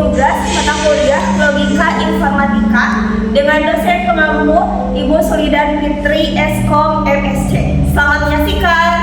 tugas mata kuliah Logika Informatika dengan dosen pengampu Ibu Sulidan Fitri Eskom MSc. Selamat menyaksikan.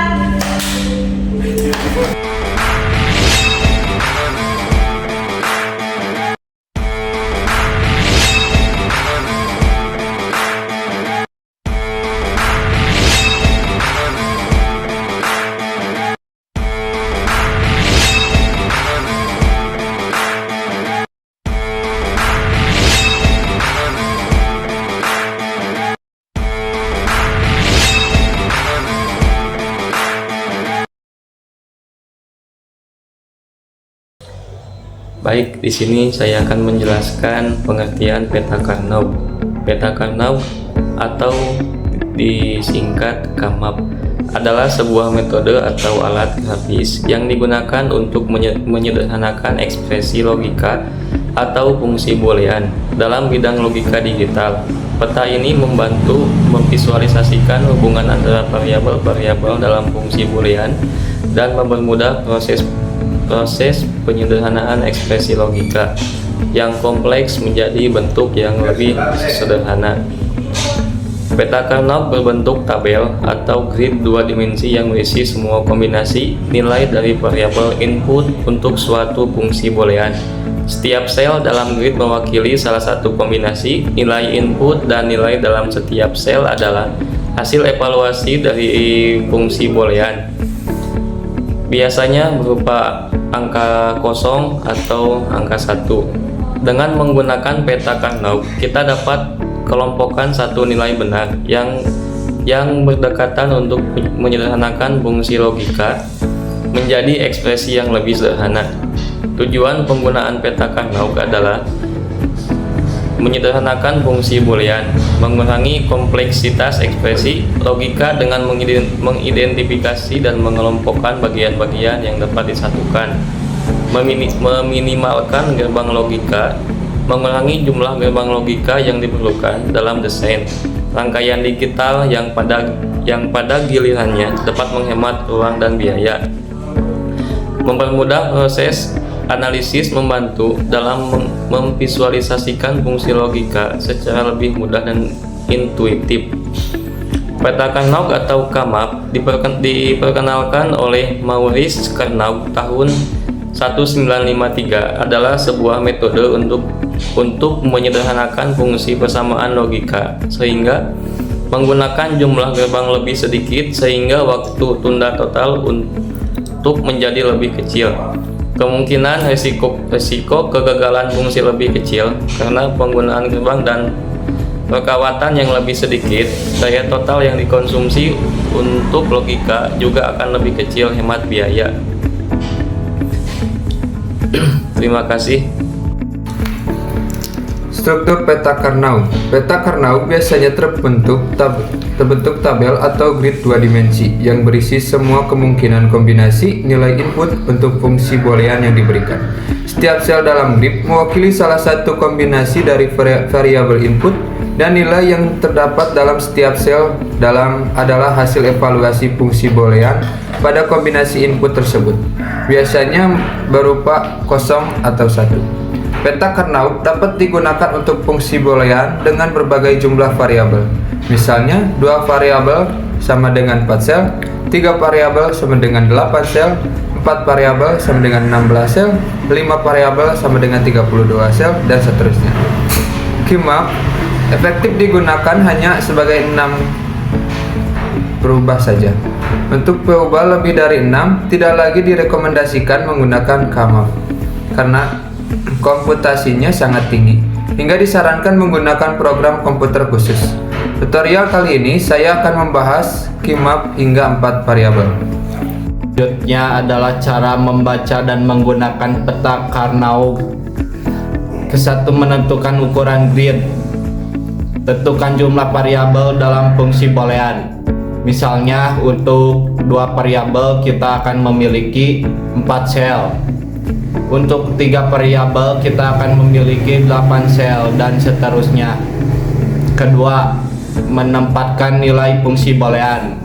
Baik, di sini saya akan menjelaskan pengertian peta Karnaug. Peta Karnaug atau disingkat KAMAP adalah sebuah metode atau alat grafis yang digunakan untuk menyederhanakan ekspresi logika atau fungsi boolean dalam bidang logika digital. Peta ini membantu memvisualisasikan hubungan antara variabel-variabel dalam fungsi boolean dan mempermudah proses penyederhanaan ekspresi logika yang kompleks menjadi bentuk yang lebih sederhana. Peta Karnaug berbentuk tabel atau grid dua dimensi yang berisi semua kombinasi nilai dari variabel input untuk suatu fungsi boolean. Setiap sel dalam grid mewakili salah satu kombinasi nilai input, dan nilai dalam setiap sel adalah hasil evaluasi dari fungsi boolean. Biasanya berupa angka kosong atau angka 1. Dengan menggunakan peta Karnaug, kita dapat kelompokkan satu nilai benar yang berdekatan untuk menyederhanakan fungsi logika menjadi ekspresi yang lebih sederhana. Tujuan penggunaan peta Karnaug adalah menyederhanakan fungsi boolean, mengurangi kompleksitas ekspresi logika dengan mengidentifikasi dan mengelompokkan bagian-bagian yang dapat disatukan, meminimalkan gerbang logika, mengurangi jumlah gerbang logika yang diperlukan dalam desain rangkaian digital yang pada gilirannya dapat menghemat ruang dan biaya, mempermudah proses analisis, membantu dalam memvisualisasikan fungsi logika secara lebih mudah dan intuitif. Peta Karnaug atau KAMAP diperkenalkan oleh Maurice Karnaug tahun 1953, adalah sebuah metode untuk menyederhanakan fungsi persamaan logika sehingga menggunakan jumlah gerbang lebih sedikit sehingga waktu tunda total untuk menjadi lebih kecil. Kemungkinan resiko kegagalan fungsi lebih kecil karena penggunaan gerbang dan perkawatan yang lebih sedikit. Daya total yang dikonsumsi untuk logika juga akan lebih kecil, hemat biaya. Terima kasih. Struktur peta Karnaug. Peta Karnaug biasanya terbentuk tabel atau grid dua dimensi yang berisi semua kemungkinan kombinasi nilai input untuk fungsi boolean yang diberikan. Setiap sel dalam grid mewakili salah satu kombinasi dari variabel input, dan nilai yang terdapat dalam setiap sel adalah hasil evaluasi fungsi boolean pada kombinasi input tersebut, biasanya berupa kosong atau 1. Peta Karnaug dapat digunakan untuk fungsi boolean dengan berbagai jumlah variabel. Misalnya, 2 variabel sama dengan 4 sel, 3 variabel sama dengan 8 sel, 4 variabel sama dengan 16 sel, 5 variabel sama dengan 32 sel, dan seterusnya. KAMAP efektif digunakan hanya sebagai 6 berubah saja. Untuk berubah lebih dari 6 tidak lagi direkomendasikan menggunakan KAMAP karena komputasinya sangat tinggi, hingga disarankan menggunakan program komputer khusus. Tutorial kali ini saya akan membahas KAMAP hingga 4 variabel. Selanjutnya adalah cara membaca dan menggunakan peta Karnaug. Kesatu, menentukan ukuran grid. Tentukan jumlah variabel dalam fungsi boolean. Misalnya untuk 2 variabel kita akan memiliki 4 sel. Untuk 3 variabel kita akan memiliki 8 sel, dan seterusnya. Kedua, menempatkan nilai fungsi boolean.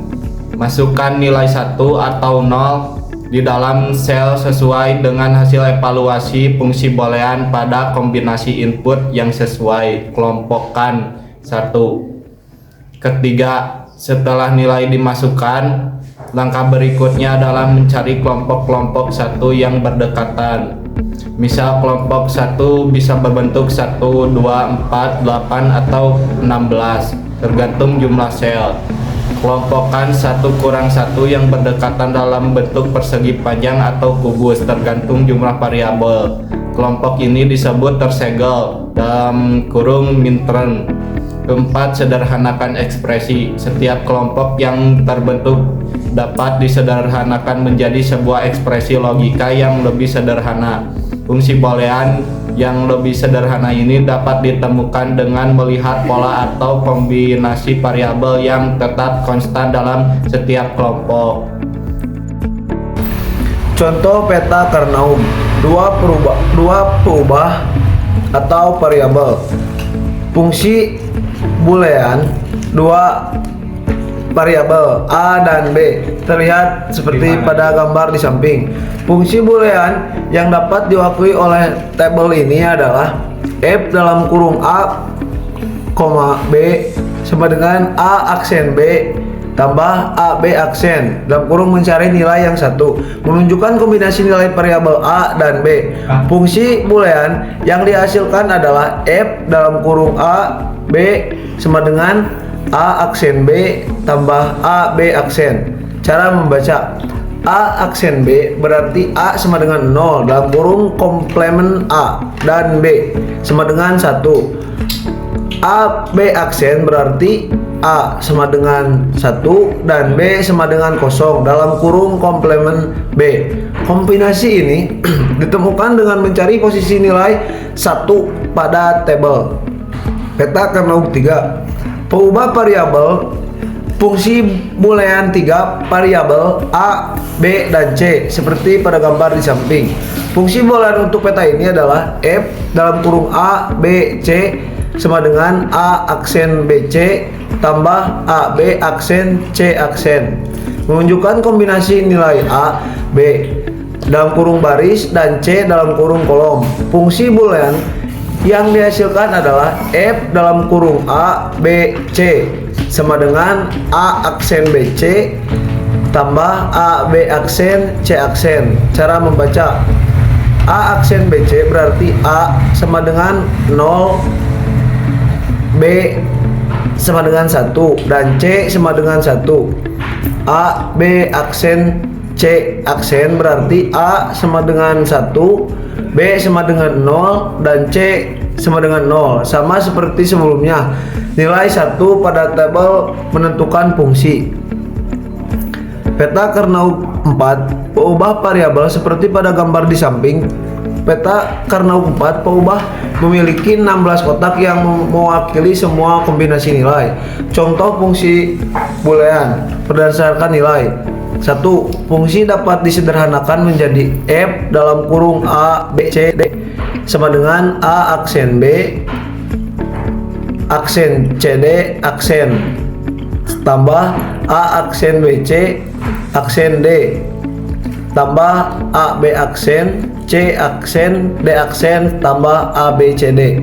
Masukkan nilai 1 atau 0 di di dalam sel sesuai dengan hasil evaluasi fungsi boolean pada kombinasi input yang sesuai. Kelompokkan 1. Ketiga, setelah nilai dimasukkan, langkah berikutnya adalah mencari kelompok-kelompok 1 yang berdekatan. Misal kelompok 1 bisa berbentuk 1, 2, 4, 8, atau 16 tergantung jumlah sel. Kelompokkan 1 kurang 1 yang berdekatan dalam bentuk persegi panjang atau kubus tergantung jumlah variabel. Kelompok ini disebut tersegel dalam kurung minterm. Keempat, sederhanakan ekspresi. Setiap kelompok yang terbentuk dapat disederhanakan menjadi sebuah ekspresi logika yang lebih sederhana. Fungsi boolean yang lebih sederhana ini dapat ditemukan dengan melihat pola atau kombinasi variabel yang tetap konstan dalam setiap kelompok. Contoh peta Karnaug, dua peubah atau variabel. Fungsi boolean dua variabel A dan B terlihat seperti pada gambar di samping. Fungsi boolean yang dapat diwakili oleh tabel ini adalah F dalam kurung A, B sama dengan A aksen B tambah AB aksen dalam kurung mencari nilai yang satu, menunjukkan kombinasi nilai variabel A dan B. Fungsi boolean yang dihasilkan adalah F dalam kurung A, B sama dengan A aksen B tambah AB aksen. Cara membaca A aksen B berarti A sama dengan 0 dalam kurung komplement A dan B sama dengan 1. AB aksen berarti A sama dengan 1 dan B sama dengan 0 dalam kurung komplement B. Kombinasi ini ditemukan dengan mencari posisi nilai 1 pada tabel. Peta Karnaug 3. Peubah variabel. Fungsi boolean 3 variabel A, B, dan C seperti pada gambar di samping. Fungsi boolean untuk peta ini adalah F dalam kurung A, B, C sama dengan A aksen BC tambah AB aksen C aksen, menunjukkan kombinasi nilai A, B dalam kurung baris dan C dalam kurung kolom. Fungsi boolean yang dihasilkan adalah F dalam kurung A, B, C sama dengan A aksen BC tambah AB aksen C aksen. Cara membaca A aksen BC berarti A sama dengan 0, B sama dengan 1 dan C sama dengan 1. A, B aksen C aksen berarti A sama dengan 1, B sama dengan 0 dan C sama dengan 0. Sama seperti sebelumnya, nilai 1 pada tabel menentukan fungsi. Peta Karnaug 4. Peubah variabel seperti pada gambar di samping. Peta Karnaug 4 peubah memiliki 16 kotak yang mewakili semua kombinasi nilai. Contoh fungsi boolean berdasarkan nilai. 1. Fungsi dapat disederhanakan menjadi F dalam kurung A, B, C, D sama dengan A aksen B aksen CD aksen tambah A aksen BC aksen D tambah AB aksen C aksen D aksen tambah ABCD.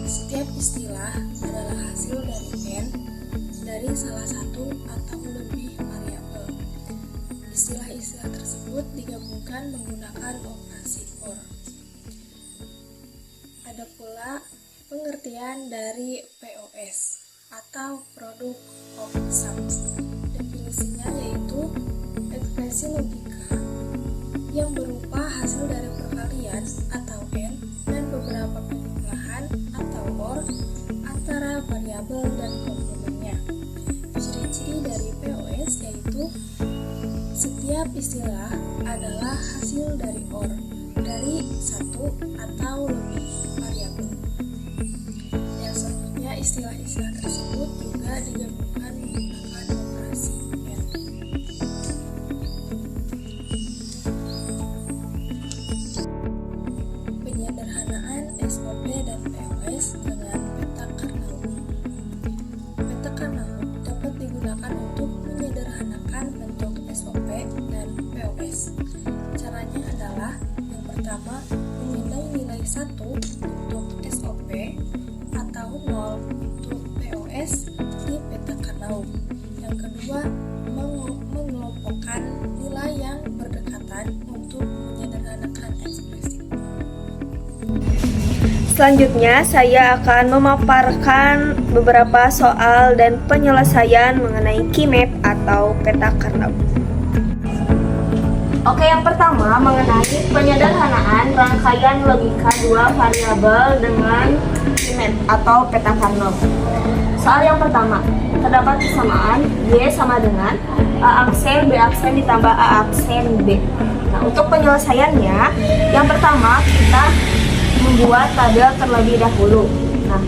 Setiap istilah adalah hasil dari n dari salah satu atau lebih variabel. Istilah-istilah tersebut digabungkan menggunakan operasi OR. Ada pula pengertian dari POS atau Product of Sums. Definisinya yaitu ekspresi logika yang berupa hasil dari perkalian atau n dan beberapa penjumlahan atau OR antara variabel dan komplementnya. Ciri-ciri dari POS yaitu setiap istilah adalah hasil dari OR dari satu atau lebih variabel. Dan selanjutnya istilah-istilah tersebut juga digabungkan menggunakan operasi AND. Penyederhanaan SOP dan POS dengan peta Karnaug. Peta Karnaug dapat digunakan untuk menyederhanakan bentuk SOP dan POS. Caranya adalah yang pertama, memindai nilai 1 untuk SOP atau 0 untuk POS di peta Karnaug. Yang kedua, mengelompokkan nilai yang berdekatan untuk menyederhanakan ekspresi. Selanjutnya, saya akan memaparkan beberapa soal dan penyelesaian mengenai Keymap atau peta Karnaug. Oke, yang pertama mengenai penyederhanaan rangkaian logika dua variabel dengan Keymap atau peta Karnaug. Soal yang pertama, terdapat kesamaan Y sama dengan A aksen B aksen ditambah A aksen B. Nah, untuk penyelesaiannya, yang pertama kita membuat tabel terlebih dahulu. Nah,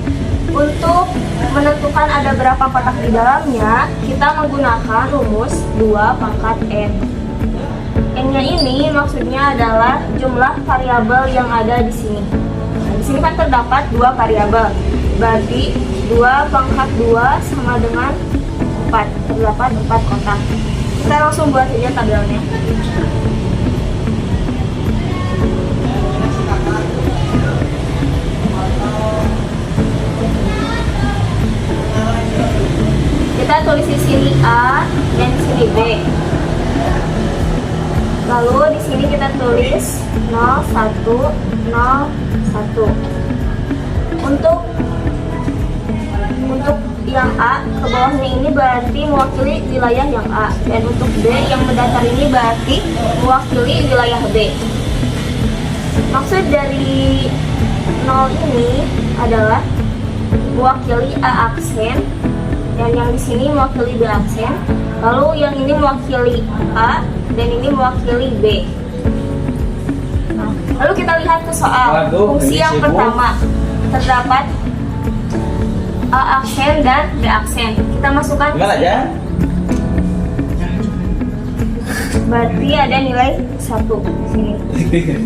untuk menentukan ada berapa kotak di dalamnya, kita menggunakan rumus 2 pangkat N. N-nya ini maksudnya adalah jumlah variabel yang ada di sini. Nah, di sini kan terdapat 2 variabel. Berarti 2 pangkat 2 sama dengan 4. Terdapat 4 kotak. Kita langsung buat saja tabelnya. Kita tulis di sini A dan di sini B. Lalu di sini kita tulis 0, 1, 0, 1. Untuk yang A ke bawahnya ini berarti mewakili wilayah yang A, dan untuk B yang mendatar ini berarti mewakili wilayah B. Maksud dari 0 ini adalah mewakili A aksen, dan yang di sini mewakili B aksen. Lalu yang ini mewakili A dan ini mewakili B. Nah, lalu kita lihat ke soal fungsi yang pertama. Terdapat A aksen dan B aksen. Kita masukkan ke sini. Berarti ada nilai 1 di sini.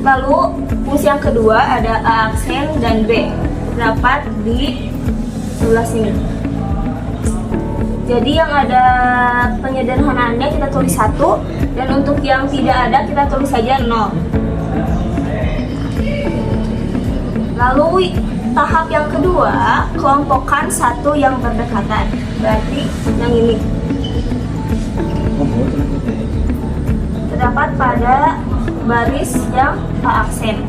Lalu fungsi yang kedua ada A aksen dan B. Terdapat di sebelah sini. Jadi yang ada penyederhanaannya kita tulis 1, dan untuk yang tidak ada kita tulis saja 0. Lalu tahap yang kedua, kelompokkan 1 yang berdekatan. Berarti yang ini terdapat pada baris yang A aksen.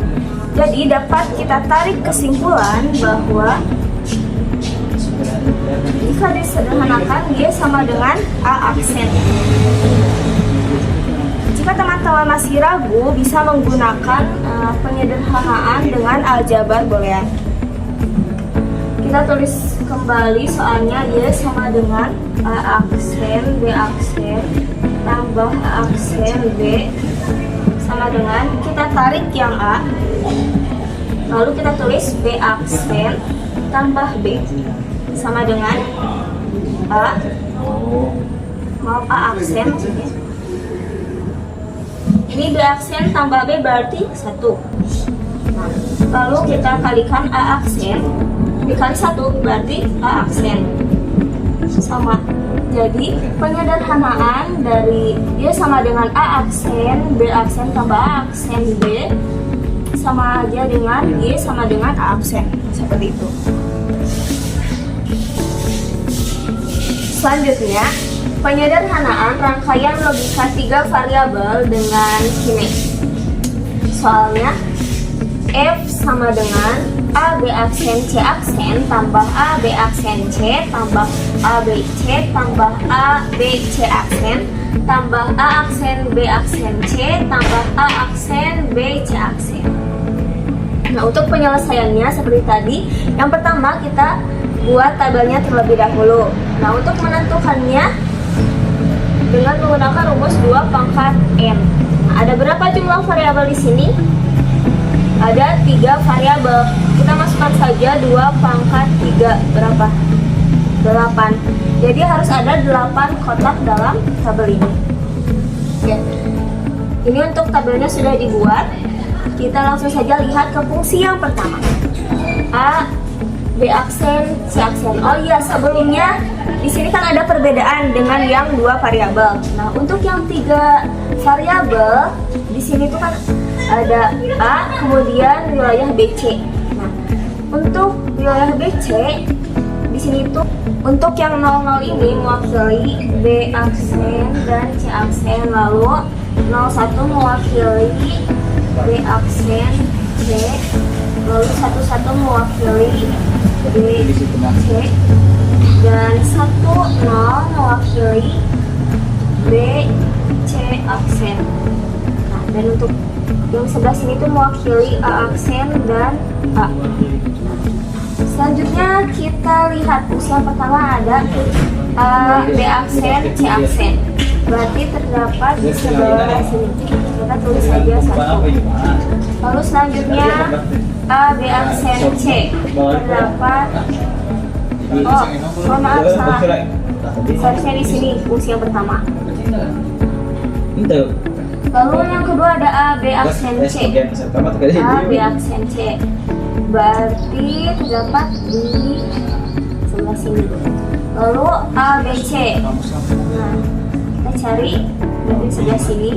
Jadi dapat kita tarik kesimpulan bahwa jika disederhanakan, dia sama dengan A aksen. Jika teman-teman masih ragu, bisa menggunakan penyederhanaan dengan aljabar boolean. Kita tulis kembali soalnya, Y sama dengan A aksen B aksen tambah A aksen B sama dengan, kita tarik yang A, lalu kita tulis B aksen tambah B sama dengan A aksen. Ini B aksen tambah B berarti 1. Nah, lalu kita kalikan A aksen dikali 1 berarti A aksen sama. Jadi penyederhanaan dari dia sama dengan A aksen B aksen tambah A aksen B sama aja dengan Y sama dengan A aksen, seperti itu. Selanjutnya, penyederhanaan rangkaian logika 3 variabel dengan Keymap. Soalnya, F sama dengan A B aksen C aksen tambah A B aksen C tambah A B C tambah A B C aksen tambah A aksen B aksen C tambah A aksen B C aksen. Nah, untuk penyelesaiannya seperti tadi, yang pertama kita buat tabelnya terlebih dahulu. Nah, untuk menentukannya dengan menggunakan rumus 2 pangkat N. Nah, ada berapa jumlah variabel di sini? ada 3 variabel. Kita masukkan saja 2 pangkat 3, berapa? 8. Jadi harus ada 8 kotak dalam tabel ini. Oke. Ini untuk tabelnya sudah dibuat. Kita langsung saja lihat ke fungsi yang pertama. A, B aksen, C aksen. Oh iya, sebelumnya di sini kan ada perbedaan dengan yang 2 variabel. Nah, untuk yang 3 variabel di sini tuh kan ada A, kemudian wilayah BC. Nah, untuk wilayah BC di sini tuh untuk yang 00 ini mewakili B aksen dan C aksen, lalu 01 mewakili B aksen B, lalu 11 mewakili B C, dan 10 mewakili B C aksen. Nah, dan untuk yang sebelah sini tuh mewakili A aksen dan A. Selanjutnya kita lihat fungsi yang pertama ada B aksen, C aksen. Berarti terdapat di sebelah sini. Kita tulis saja 1. Lalu selanjutnya A, B aksen, C. Terdapat maaf, salah. Seharusnya di sini fungsi yang pertama. Lalu yang kedua ada A, B aksen, C. A, B aksen, C. Berarti terdapat di sebelah sini. Lalu A, B, C. Nah, kita cari di sebelah sini.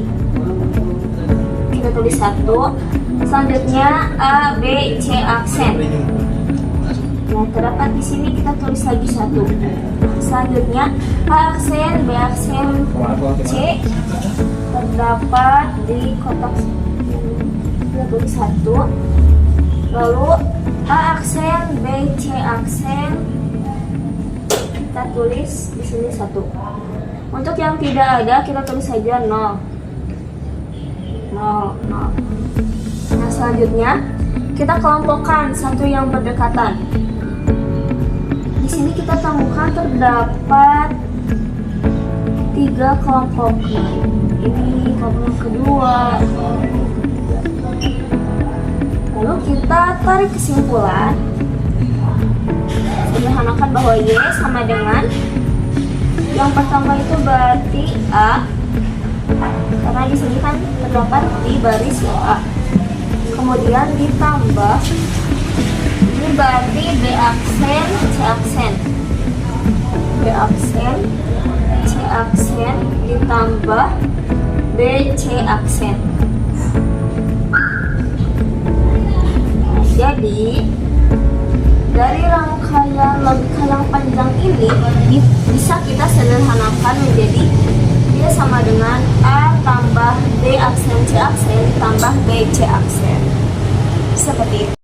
Kita tulis 1. Selanjutnya A, B, C aksen. Nah, terdapat di sini, kita tulis lagi 1. Selanjutnya A aksen, B aksen, C. Terdapat di kotak ini. Kita tulis 1. Lalu A aksen, B, C aksen, kita tulis di sini 1. Untuk yang tidak ada kita tulis saja 0. Nah, selanjutnya kita kelompokkan satu yang berdekatan. Di sini kita temukan terdapat 3 kelompok. Ini kelompok kedua. Lalu kita tarik kesimpulan, sederhanakan bahwa Y sama dengan yang pertama itu berarti A, karena di sini kan terdapat di baris A. Kemudian ditambah ini berarti B aksen, C aksen. B aksen, C aksen ditambah B, C aksen. Jadi dari rangkaian logika yang panjang ini bisa kita sederhanakan menjadi dia sama dengan A tambah B aksen C aksen tambah B C aksen. Seperti itu.